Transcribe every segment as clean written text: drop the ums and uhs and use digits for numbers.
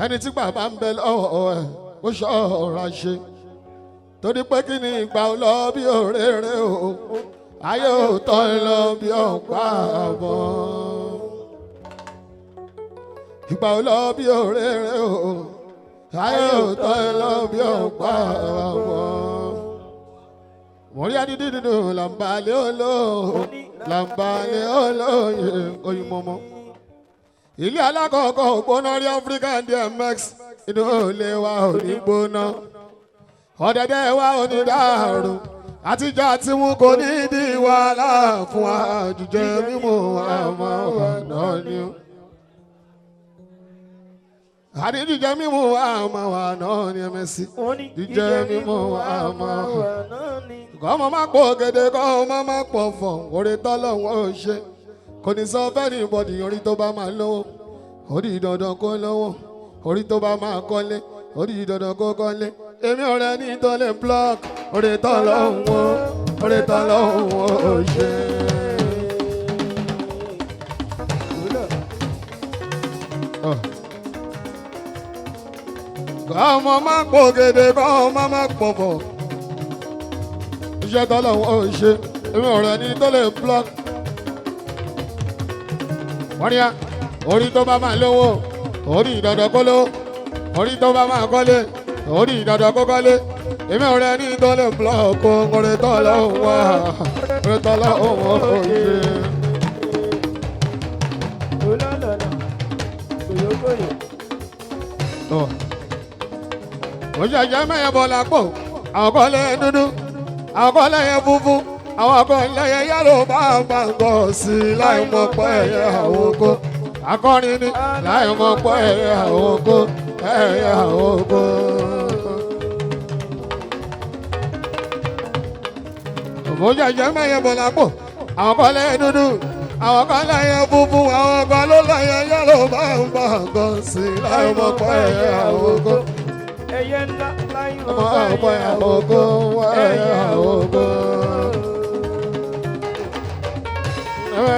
ẹni tí bàbá ń bẹ lọ́wọ́ ẹ̀ ó ṣọ́ra ṣe torí pé kí ni ìgbà ò lọ bí òréré o ayé ò tọ́ ẹ lọ bí ọ̀pá àbọ̀ ìgbà ò lọ bí òréré o ayé ò tọ́ ẹ lọ bí ọ̀pá àbọ̀ mọ̀rí adídí nínú làǹbálẹ̀ olóyè oyinmọ́mọ́. Ilé alákọ̀ọ́kọ́ ògbóná rí African DMX inú olè wa ò ní gbóná ọ̀dẹ̀dẹ̀ wa ò ní dàrú àtijọ́ àti mú kò ní di wàhálà fún àjùjẹ mímú àmọ́ ọ̀nà ni ó àdíjíjẹ mímú àmọ́ ọ̀nà ni Emessy jíjẹ mímú àmọ́ kọ́ ọmọ má pọ̀ gèdè kọ́ ọmọ má pọ̀ fọ̀ orí tọ́lọ́wọ́ ò ṣe. Kò ní sọ fẹ́ ní bọ́dì orí tó bá máa lówó orí dandan kó lówó orí tó bá máa kọ́lé orí dandan kó kọ́lé èmi ọ̀rẹ́ ní tọ́lẹ̀ block orí tọ́lọ́hún ó ṣe. Kọ́ ọmọ má pò gèdè kọ́ ọmọ má pọ̀ bọ̀ iṣẹ́ tọ́lọ́hún ó ṣe èmi ọ̀rẹ́ ní tọ́lẹ̀ block. Wọ́n ní à orí tó bá máa lówó orí dandan kó lówó orí tó bá máa kọ́lé orí dandan kó kọ́lé èmi ò rẹ ní tọ́lẹ̀ búlọ́ọ̀kù orí tọ́lọ̀ wá orí tọ́lọ̀ òun ò ṣe. Ó ṣẹ̀ṣẹ̀ mẹ́yẹ̀ bọ̀ lápò àwọn kọ́lé dúdú àwọn kọ́lé yẹn funfun. Àwọn kan lẹ́yẹ yẹ́lò bá gbàgbọ́ sí láì mọ̀ pọ̀ ẹ̀yẹ àwòkó. Akọrin ni láì mọ̀ pọ̀ ẹ̀yẹ àwòkó ẹ̀yẹ àwòkó. Òmùjẹ̀jẹ̀ mẹ́yẹ bọ̀ lápò. Àwọn kan lẹ́yẹ dúdú. Àwọn kan lẹ́yẹ funfun. Àwọn kan ló lẹ́yẹ yẹ́lò bá gbàgbọ́ sí láì mọ̀ pọ̀ ẹ̀yẹ àwòkó. Ẹyẹ ńlá láì mọ̀ pọ̀ ẹ̀yẹ àwòkó ẹ̀yẹ àwòkó.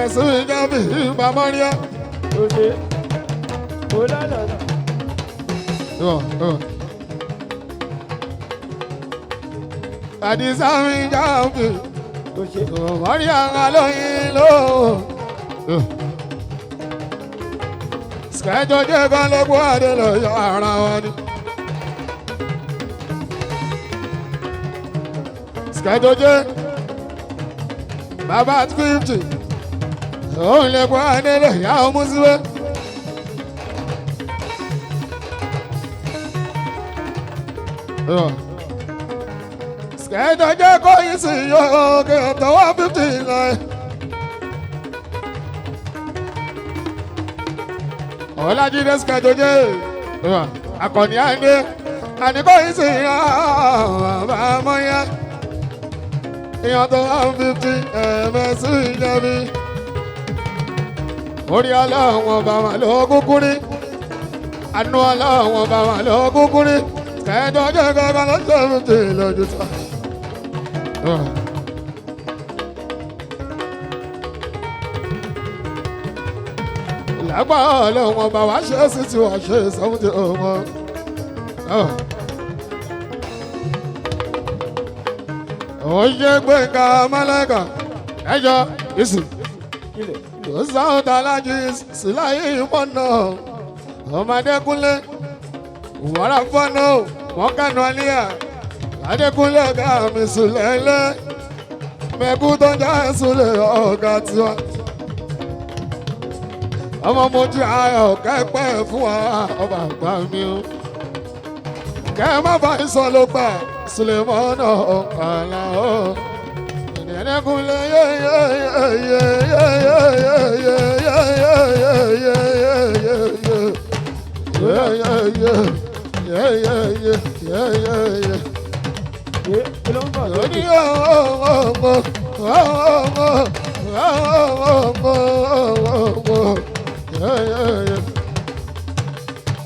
Ẹ̀sùn ìjábí ìbámọ́ríà. Òde, òlàlàlà. Àdìsá mi jábí. Mọ́ríà alóyin ló. Sketo jẹ́ kan lọ́gbọ́n àdé lọ yọ ara wọn ni. Sketo jẹ́ bàbá 50. Òun lè kó àdélé ìyá Musibau. Sketo jẹ́ kó yín sí yókè tọwọ́ 50 náà. Ọlájídé Sketo jẹ́ akọni àndé àníkó yín sí bàbá mọ́yá. Ìyàn tó 150 Emessy jẹ́bi. Orí ọlọ́wọ́n bá wà lókùnkùnrin àánú ọlọ́wọ́n bá wà lókùnkùnrin Sketo jẹ́ kankan lọ́sọ̀rọ̀ tí lójú sọ. Lágbà ọlọ́wọ́n bá wà ṣe sí tí wà ṣe sọ́mú tí ó mọ́. Ó ṣe gbé ká mọ́lẹ́kà ẹjọ́ ìsìn. Sáwọn alájí síláyé ìmọ̀nà ọmọdékúnlé wàrà fọ́nà mọ́kànú alíyà adékúnlé ọ̀gá mi sùlẹ̀lẹ̀ mẹ́kú tó ń já sùlẹ̀ ọ̀gá tiwa. Ọmọ mojú ayọ̀ kẹ́pẹ́ fún wa ọba àgbà mi o. Kẹ́ má bá ìsọ̀ ló gbà Sulemọ́nà ọ̀kàlà o. Adékúnlé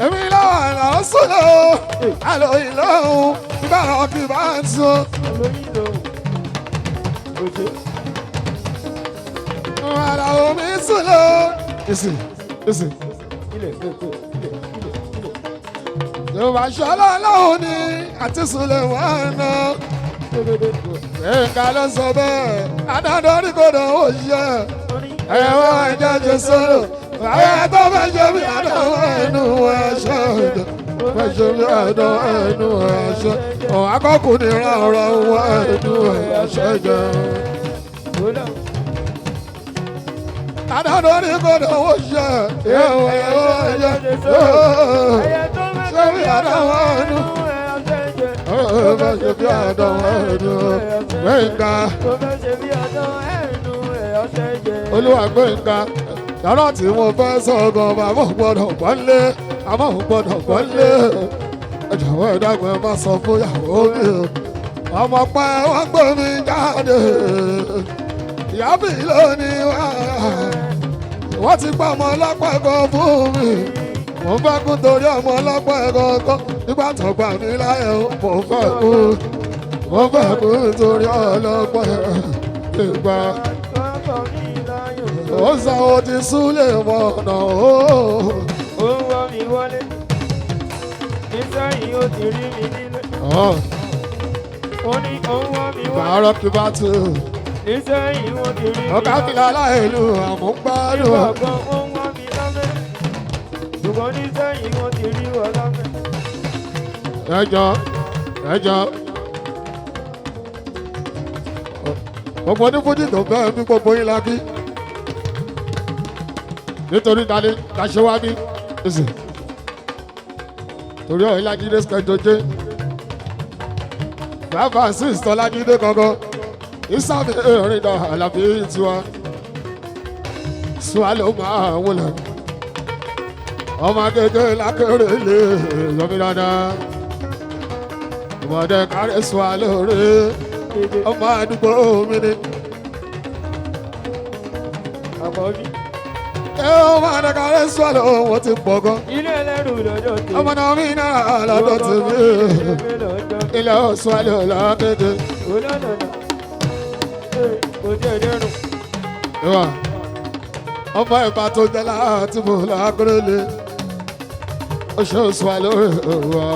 èmi lọ́wọ́ àlọ́ sọ́lọ́ àlọ́ ìlọ́hùn báwọn kì bá ń sọ. àlọ́ mi sọ́lọ́ èsì. Yorùbá ṣọlá lọ́hùn ni àti sùlẹ̀ wọ́n ná. Ẹ̀ka ló sọ bẹ́ẹ̀, adájọ́ ní kò dán ó ṣe. Ẹ̀wọ́ ẹ̀jẹ̀ ṣe sọ̀rọ̀, àwọn tó fẹ́ ṣe bí àdánwò ẹnu ẹ̀ṣọ́ ìjọ. Fẹ́ ṣe bí àdánwò ẹnu ẹ̀ṣọ́. Akọ́kùnrin ràn ọ̀rọ̀ wọ ẹnu ẹ̀ṣọ́ ìjọ. Adájọ́ ní kò dán ó ṣe. Ẹ̀wọ́ ẹ̀jẹ̀ ṣe bí àdánwò ẹnu. Fẹ́ ṣe bí àdánwò ẹnu Gbẹ̀ngà. Olúwa Gbẹ̀ngà. Yàrá tí mo fẹ́ sọ gan bàbá ò gbọ́dọ̀ gbọ́lé, àmọ́ ò gbọ́dọ̀ gbọ́lé. Ẹ jọ̀wọ́ ẹ dákun ẹ má sọ fún ìyàwó mi o. Ọmọ pẹ́ wọ́n gbé mi jáde. Ìyá mi lónìí wá. Wọ́n ti pa ọmọ ọlọ́pàá kan fún mi. Mo fẹ́ kú torí ọmọ ọlọ́pàá kankan. Nígbà tó gbà mí láyé o, mo fẹ́ kú. Mo fẹ́ kú torí ọlọ́pàá ìgbà. Ó sọ ó ti súlẹ̀ mọ̀nà o. Ó ń wọ́ mi wọlé. Nísẹ́yìn ó ti rí mi nílé. Ó ní ó ń wọ́ mi wọlé. Bàárọ̀ kí bá tù. Nísẹ́yìn ó ti rí mi Ọ̀gá fìlà aláìlú àmúgbádùn. Ìgbà kan ó ń wọ́ mi lábẹ́. Ṣùgbọ́n nísẹ́yìn ó ti rí wọ lábẹ́. Ẹjọ́. Gbogbo onífújì tó bẹ́ẹ̀ bí gbogbo yín la kí. Nítorí dání láṣẹ wá bí. Torí ọ̀hìn Lájídé Sketo jẹ́. 5 and 6 Tọ́lájídé gangan. Ìsàmì erin dàn àlàbí tiwa. Sùwà ló máa wọlé. Ọmọ kékeré lákèrè lè yọmí dáadáa. Ọmọdé kárẹ̀ sùwà lóore. Ọmọ àdúgbò mi ni. Àkọ́bí. Ọmọ àdàkàrẹ́ sọ́lọ̀ wọ́n ti pọ̀ gan. Ilé ẹlẹ́rù lọ́jọ́ tèmi. Ọmọ náà mi náà lọ́dọ̀ tèmi. Ilé ọ̀ṣọ́lọ̀ lọ́kẹ́kẹ́. Kò jẹ́ dẹ́rùn. Ọmọ ẹ̀bá tó jẹ́ láti mú lágbèrèlé. Oṣù ṣọ́lọ̀ wà.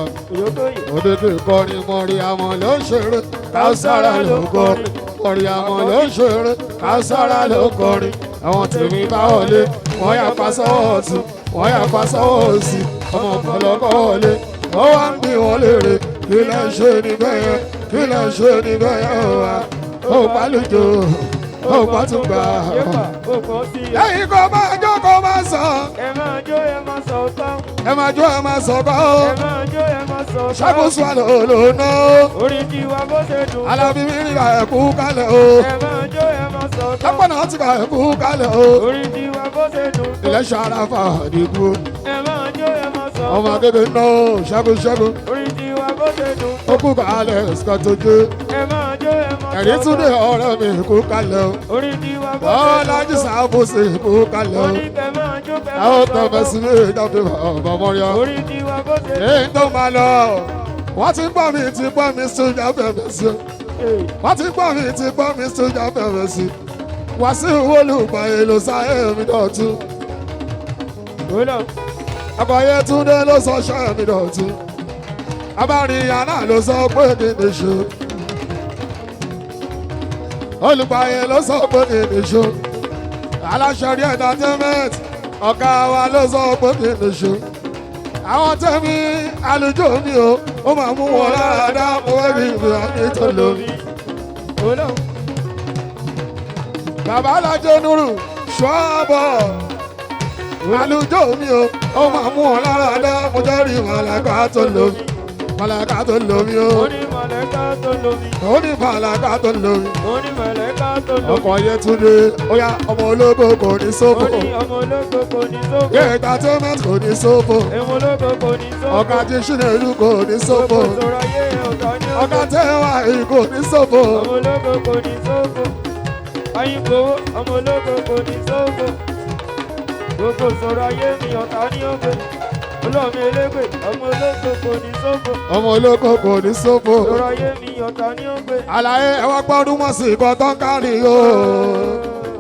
Òdèdè kọrin mọ̀rí àmọ́ ló ṣeré. Káúsára ló kọrin. Mọ̀rí àmọ́ ló ṣeré. Káúsára ló kọrin. Àwọn tèmi bá wọlé. Wọ́n yà pa sọ́wọ́ ọ̀tún, wọ́n yà pa sọ́wọ́ òsì, ọmọ ọ̀pọ̀lọpọ̀ wọlé. Wọ́n wá ń bí wọn léèrè, kí lẹ́ ń ṣe níbẹ̀ yẹn, kí lẹ́ ń ṣe níbẹ̀ yẹn wá. Ó pálùjò, ó pátùgbà. Lẹ́yìn kó máa jó kó máa sọ. Ẹ máa jó ẹ máa sọ tán. Ẹ máa jó ẹ máa sọ kọ́. Ẹ máa jó ẹ máa sọ tán. Ṣàkóso àlọ́ ló ná. Orin tiwa bó ṣe dùn. Alábí mi rí ẹ̀kú kálẹ̀ o. Ẹ máa jó ẹ máa sọ tán. Lápá náà ti ka ẹ̀kú kálẹ̀ o. Orin tiwa bó ṣe dùn. Ilẹ̀ ṣàràfà àdìgú. Ẹ máa jó ẹ máa sọ tán. Ọmọ akéde náà ṣẹ́gun. Orin tiwa bó ṣe dùn. Ó kú kálẹ̀ Sketo jẹ́. Ẹ máa jó ẹ máa sọ tán. Ẹ̀rí Túndé ọ̀rẹ́ mi kú kálẹ̀ o. Orin tiwa bó ṣe dùn. Ọlájí Sàbòsì kú kálẹ̀ o. Orin kẹ máa jó kẹ máa Àwọn sọ tó tán. fẹ́ sí mi dábìí ọ̀bọ̀ mọ́ríà. Orin tiwa bó ṣe dùn. Èyí tó máa lọ. Wọ́n ti gbọ́ mi sójà fẹ́fẹ́ sí o. Wọ́n ti gbọ́ mi sójà fẹ́fẹ́ sí. Wàsíù olùgbà èlò sáyé mi dọ̀tún. Àbáyé Túndé ló sọ ṣẹ́ mi dọ̀tún. Abáríyá náà ló sọ pé kí ni ṣe. Olùgbàyè ló sọ pé kí ni ṣe. Aláṣẹrí entertainment ọ̀gá wa ló sọ pé kí ni ṣe. Àwọn tẹ́mi àlùjọ mi o, ó máa mú wọn lára dá mo rí ìwé àmì tó lómi. Bàbá Alájẹ Nuru ṣọ́ọ̀bọ̀. Àlùjọ mi o, ó máa mú wọn lára dá mo jẹ́rìí màlàkà tó lómi. Màlàkà tó lómi o. Ó ní màlàkà tó lómi. Ó ní màlàkà tó lómi. Ó ní màlàkà tó lómi. Ọkọ̀ Yétúndé, ó yá ọmọ ológo kò ní sófò. Ó ní ọmọ ológo kò ní sófò. Kéèta tẹ́mẹ́tì kò ní sófò. Ọmọ ológo kò ní sófò. Ọ̀gá tí Ṣínẹ́lú kò ní sófò. Sọ̀rọ̀ ayé ọ̀gá ní ọ̀gá. Ọ̀gá tẹ́wà yìí kò ní sófò. Ọmọ ológo kò ní sófò. Ayíǹkowó ọmọ ológo kò ní sófò. Gbogbo sọ̀rọ̀ ayé mi ọ̀tá ní ọ̀gbẹ́. olómi elégbè ọmọ olóko kò ní sófo. ọmọ olóko kò ní sófo. lọ́rọ̀ ayé mi ọ̀tá ní ó gbé. àlàyé ẹ wá gbọ́dún mọ̀ sí ìbọn tó ń kárí o.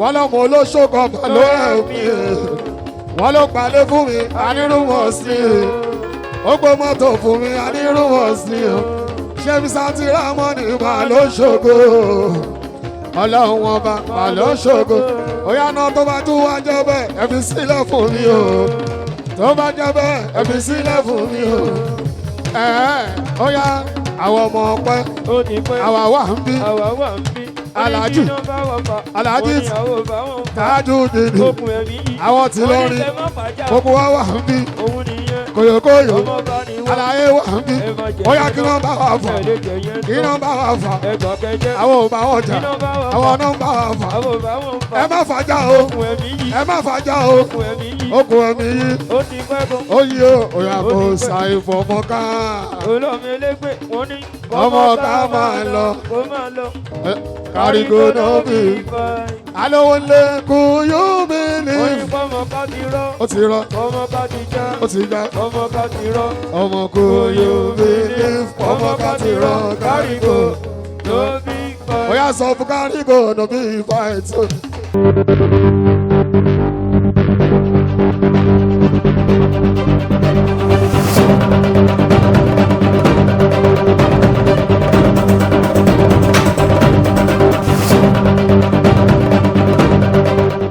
wọ́n lọ́mọ olóṣogbo pẹ̀lú ẹ̀mí. wọ́n ló gbalẹ̀ fún mi onírúwọ̀ sí i. ó gbé mọ́tò fún mi onírúwọ̀ sí i. ṣé mi sáti rámọ́nì máa ló ṣògo. ọlọ́run wọn bá máa ló ṣògo. óyá náà tó bá tún wá jẹ́ bẹ́ẹ̀ ẹ fi sílẹ̀ fún mi o. tó bá jẹ́ bẹ́ẹ̀ ẹ fi sílẹ̀ fún mi o. óyá àwọn ọmọ ọpẹ́ àwa wà ń bí. Alhaji Tájú dìdì àwọn tí lórí gbogbo wa wà ń bí. kòyòkòyò àlàyé wà ń bí. óyá kí ló ń bá wa fà kí ló ń bá wa fà àwọn ò bá wọn jà àwọn náà ń bá wa fà. ẹ má fàjà o ẹ má fàjà o okùn ẹ̀mí yìí ó yí o òyà kò ṣàì fọmọ ká ọmọ ká máa lọ kárígò náà bí alówó lé kú yóò bí ní. ó ti rọ ó ti já ọmọ kú yóò bí ní ọmọ ká ti rọ kárígò ó yà sọ fún kárígò náà bí fight.